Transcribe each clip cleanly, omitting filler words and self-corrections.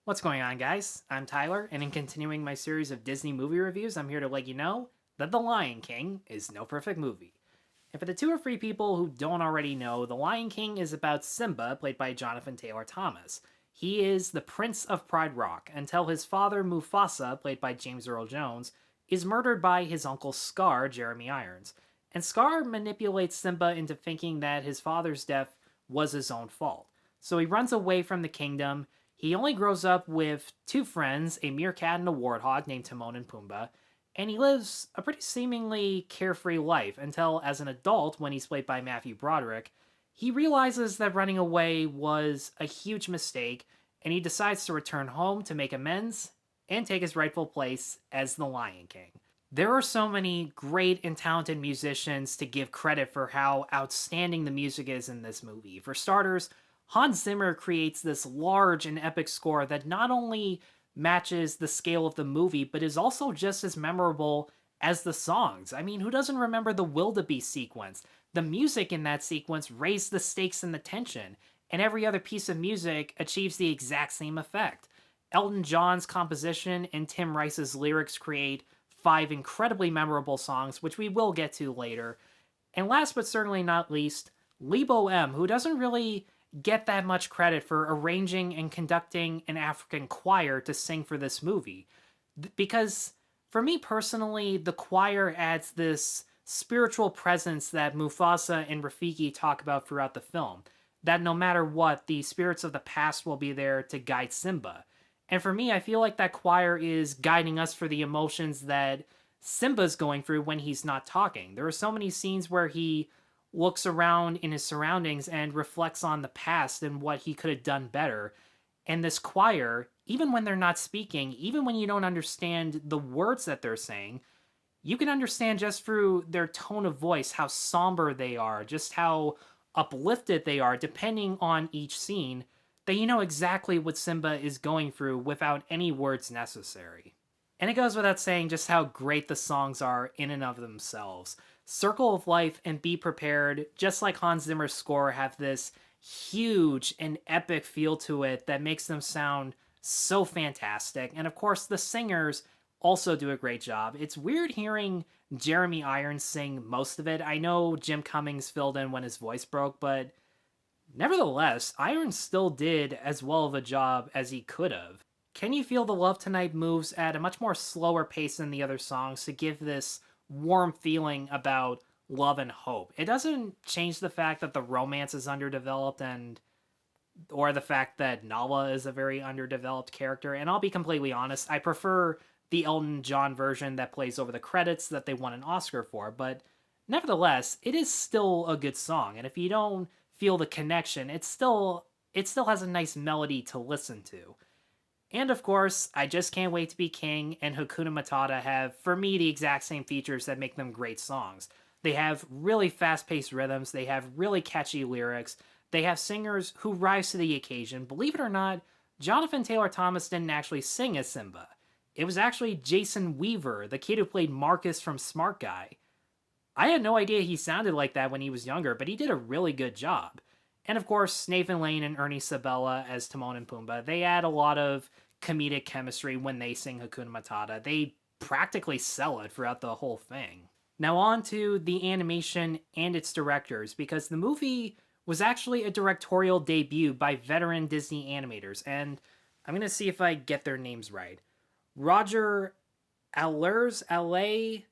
What's going on, guys? I'm Tyler, and in continuing my series of Disney movie reviews, I'm here to let you know that The Lion King is no perfect movie. And for the 2 or 3 people who don't already know, The Lion King is about Simba, played by Jonathan Taylor Thomas. He is the Prince of Pride Rock until his father Mufasa, played by James Earl Jones, is murdered by his uncle Scar, Jeremy Irons. And Scar manipulates Simba into thinking that his father's death was his own fault. So he runs away from the kingdom. He only grows up with 2 friends, a meerkat and a warthog named Timon and Pumbaa, and he lives a pretty seemingly carefree life until, as an adult, when he's played by Matthew Broderick, he realizes that running away was a huge mistake, and he decides to return home to make amends and take his rightful place as the Lion King. There are so many great and talented musicians to give credit for how outstanding the music is in this movie. For starters, Hans Zimmer creates this large and epic score that not only matches the scale of the movie, but is also just as memorable as the songs. I mean, who doesn't remember the wildebeest sequence? The music in that sequence raised the stakes and the tension, and every other piece of music achieves the exact same effect. Elton John's composition and Tim Rice's lyrics create 5 incredibly memorable songs, which we will get to later. And last but certainly not least, Lebo M, who doesn't really get that much credit for arranging and conducting an African choir to sing for this movie. Because for me personally, the choir adds this spiritual presence that Mufasa and Rafiki talk about throughout the film. That no matter what, the spirits of the past will be there to guide Simba. And for me, I feel like that choir is guiding us for the emotions that Simba's going through when he's not talking. There are so many scenes where he looks around in his surroundings and reflects on the past and what he could have done better. And this choir, even when they're not speaking, even when you don't understand the words that they're saying, you can understand just through their tone of voice how somber they are, just how uplifted they are, depending on each scene, that you know exactly what Simba is going through without any words necessary. And it goes without saying just how great the songs are in and of themselves. Circle of Life and Be Prepared, just like Hans Zimmer's score, have this huge and epic feel to it that makes them sound so fantastic. And of course, the singers also do a great job. It's weird hearing Jeremy Irons sing most of it. I know Jim Cummings filled in when his voice broke, but nevertheless, Irons still did as well of a job as he could have. Can You Feel the Love Tonight moves at a much more slower pace than the other songs to give this warm feeling about love and hope. It doesn't change the fact that the romance is underdeveloped or the fact that Nala is a very underdeveloped character. And I'll be completely honest, I prefer the Elton John version that plays over the credits that they won an Oscar for, but nevertheless, it is still a good song. And if you don't feel the connection, it still has a nice melody to listen to. And of course, I Just Can't Wait to Be King and Hakuna Matata have, for me, the exact same features that make them great songs. They have really fast-paced rhythms, they have really catchy lyrics, they have singers who rise to the occasion. Believe it or not, Jonathan Taylor Thomas didn't actually sing as Simba. It was actually Jason Weaver, the kid who played Marcus from Smart Guy. I had no idea he sounded like that when he was younger, but he did a really good job. And of course, Nathan Lane and Ernie Sabella as Timon and Pumbaa, they add a lot of comedic chemistry when they sing Hakuna Matata. They practically sell it throughout the whole thing. Now on to the animation and its directors, because the movie was actually a directorial debut by veteran Disney animators, and I'm going to see if I get their names right. Roger Allers, L.A.,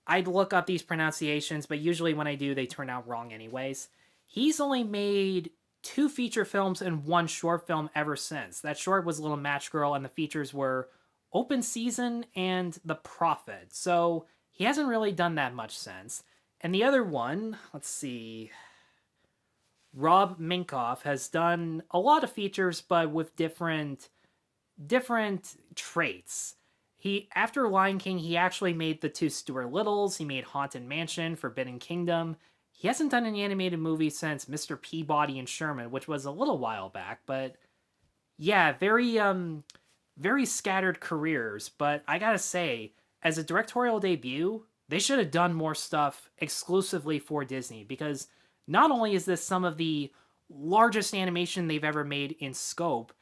I'd look up these pronunciations, but usually when I do, they turn out wrong anyways. He's only made 2 feature films and 1 short film ever since. That short was Little Match Girl, and the features were Open Season and The Prophet. So he hasn't really done that much since. And the other one, let's see, Rob Minkoff has done a lot of features, but with different traits. After Lion King, he actually made the 2 Stuart Littles. He made Haunted Mansion, Forbidden Kingdom. He hasn't done an animated movie since Mr. Peabody and Sherman, which was a little while back, but yeah, very scattered careers. But I gotta say, as a directorial debut, they should have done more stuff exclusively for Disney, because not only is this some of the largest animation they've ever made in scope,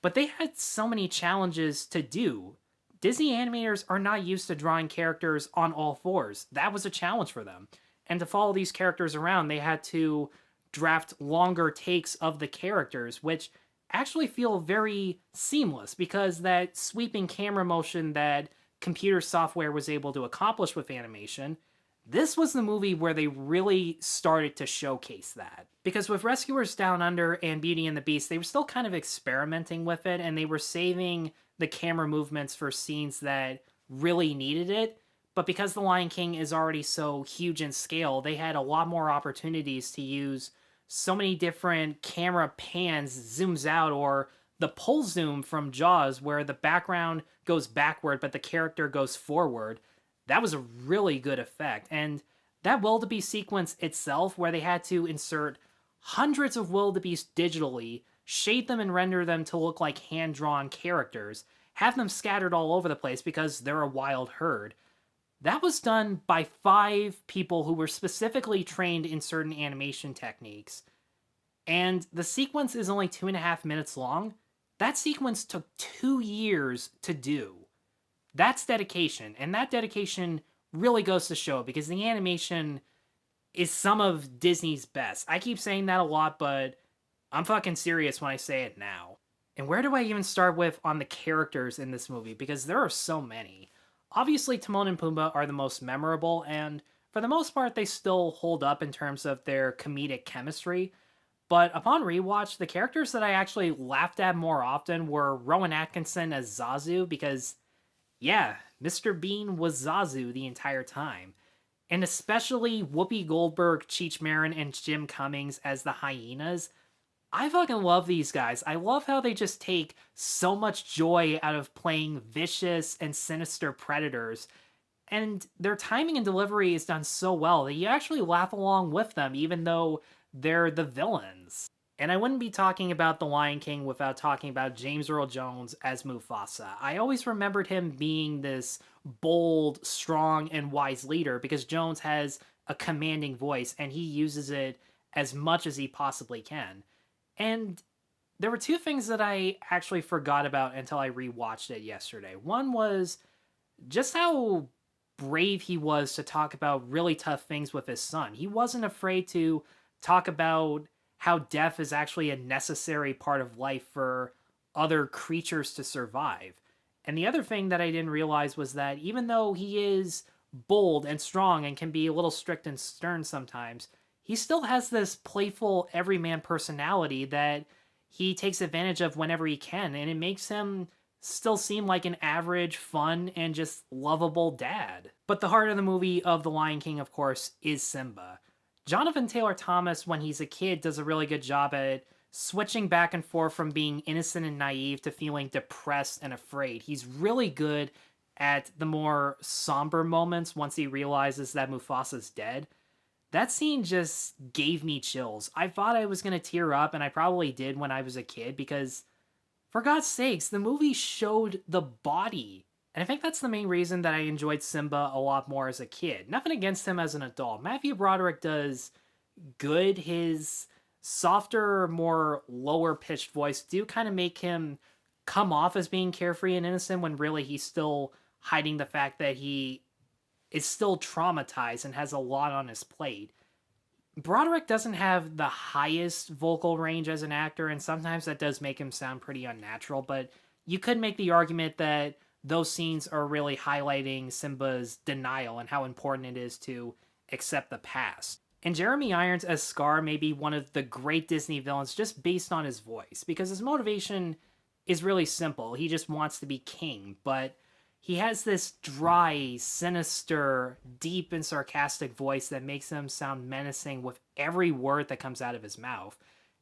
But they had so many challenges to do. Disney animators are not used to drawing characters on all fours. That was a challenge for them. And to follow these characters around, they had to draft longer takes of the characters, which actually feel very seamless because that sweeping camera motion that computer software was able to accomplish with animation, this was the movie where they really started to showcase that. Because with Rescuers Down Under and Beauty and the Beast, they were still kind of experimenting with it, and they were saving the camera movements for scenes that really needed it. But because The Lion King is already so huge in scale, they had a lot more opportunities to use so many different camera pans, zooms out, or the pull zoom from Jaws where the background goes backward but the character goes forward. That was a really good effect. And that wildebeest sequence itself, where they had to insert hundreds of wildebeest digitally, shade them and render them to look like hand-drawn characters, have them scattered all over the place because they're a wild herd. That was done by 5 people who were specifically trained in certain animation techniques. And the sequence is only 2.5 minutes long. That sequence took 2 years to do. That's dedication, and that dedication really goes to show because the animation is some of Disney's best. I keep saying that a lot, but I'm fucking serious when I say it now. And where do I even start with on the characters in this movie? Because there are so many. Obviously, Timon and Pumbaa are the most memorable, and for the most part, they still hold up in terms of their comedic chemistry. But upon rewatch, the characters that I actually laughed at more often were Rowan Atkinson as Zazu, because, yeah, Mr. Bean was Zazu the entire time. And especially Whoopi Goldberg, Cheech Marin, and Jim Cummings as the hyenas. I fucking love these guys. I love how they just take so much joy out of playing vicious and sinister predators. And their timing and delivery is done so well that you actually laugh along with them, even though they're the villains. And I wouldn't be talking about The Lion King without talking about James Earl Jones as Mufasa. I always remembered him being this bold, strong, and wise leader because Jones has a commanding voice and he uses it as much as he possibly can. And there were 2 things that I actually forgot about until I rewatched it yesterday. One was just how brave he was to talk about really tough things with his son. He wasn't afraid to talk about how death is actually a necessary part of life for other creatures to survive. And the other thing that I didn't realize was that even though he is bold and strong and can be a little strict and stern sometimes, he still has this playful everyman personality that he takes advantage of whenever he can, and it makes him still seem like an average, fun, and just lovable dad. But the heart of the movie of The Lion King, of course, is Simba. Jonathan Taylor Thomas, when he's a kid, does a really good job at switching back and forth from being innocent and naive to feeling depressed and afraid. He's really good at the more somber moments once he realizes that Mufasa's dead. That scene just gave me chills. I thought I was going to tear up, and I probably did when I was a kid, because, for God's sakes, the movie showed the body. And I think that's the main reason that I enjoyed Simba a lot more as a kid. Nothing against him as an adult. Matthew Broderick does good. His softer, more lower-pitched voice do kind of make him come off as being carefree and innocent when really he's still hiding the fact that he is still traumatized and has a lot on his plate. Broderick doesn't have the highest vocal range as an actor, and sometimes that does make him sound pretty unnatural, but you could make the argument that those scenes are really highlighting Simba's denial and how important it is to accept the past. And Jeremy Irons as Scar may be one of the great Disney villains just based on his voice, because his motivation is really simple. He just wants to be king, but he has this dry, sinister, deep and sarcastic voice that makes him sound menacing with every word that comes out of his mouth.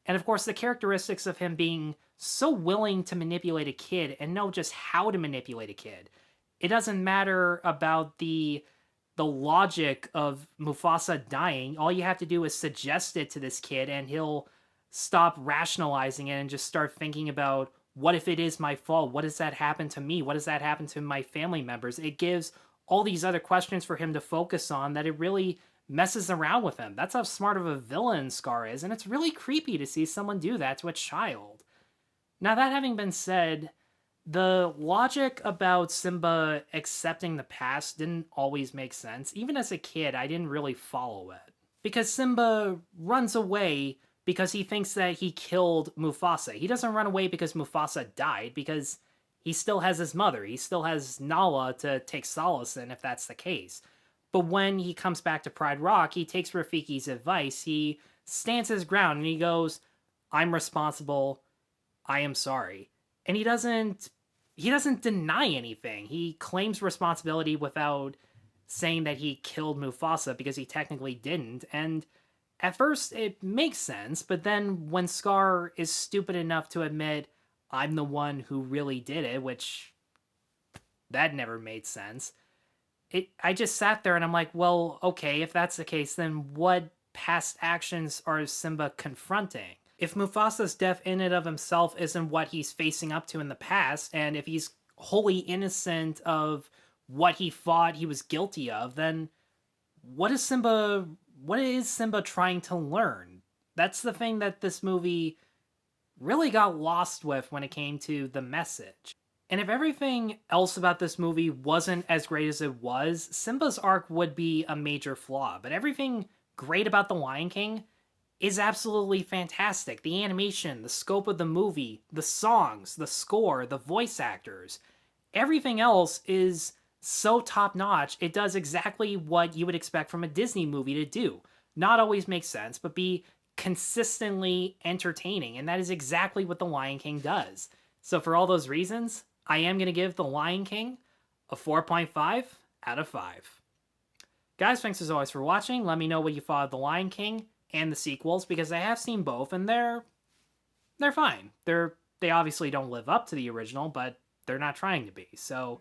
And of course, the characteristics of him being so willing to manipulate a kid and know just how to manipulate a kid. It doesn't matter about the logic of Mufasa dying. All you have to do is suggest it to this kid and he'll stop rationalizing it and just start thinking about, what if it is my fault? What does that happen to me? What does that happen to my family members? It gives all these other questions for him to focus on that it really messes around with him. That's how smart of a villain Scar is, and it's really creepy to see someone do that to a child. Now, that having been said, the logic about Simba accepting the past didn't always make sense. Even as a kid, I didn't really follow it. Because Simba runs away because he thinks that he killed Mufasa. He doesn't run away because Mufasa died, because he still has his mother. He still has Nala to take solace in if that's the case. But when he comes back to Pride Rock, he takes Rafiki's advice. He stands his ground and he goes, I'm responsible. I am sorry. And he doesn't deny anything. He claims responsibility without saying that he killed Mufasa, because he technically didn't. And at first it makes sense, but then when Scar is stupid enough to admit, I'm the one who really did it, which that never made sense. I just sat there and I'm like, well, okay, if that's the case, then what past actions are Simba confronting? If Mufasa's death in and of himself isn't what he's facing up to in the past, and if he's wholly innocent of what he thought he was guilty of, then what is Simba trying to learn? That's the thing that this movie really got lost with when it came to the message. And if everything else about this movie wasn't as great as it was, Simba's arc would be a major flaw. But everything great about The Lion King is absolutely fantastic. The animation, the scope of the movie, the songs, the score, the voice actors, everything else is so top-notch. It does exactly what you would expect from a Disney movie to do. Not always make sense, but be consistently entertaining. And that is exactly what The Lion King does. So for all those reasons, I am going to give The Lion King a 4.5 out of 5. Guys, thanks as always for watching. Let me know what you thought of The Lion King and the sequels, because I have seen both, and they're fine. They obviously don't live up to the original, but they're not trying to be. So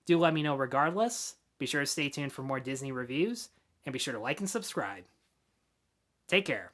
do let me know regardless. Be sure to stay tuned for more Disney reviews, and be sure to like and subscribe. Take care.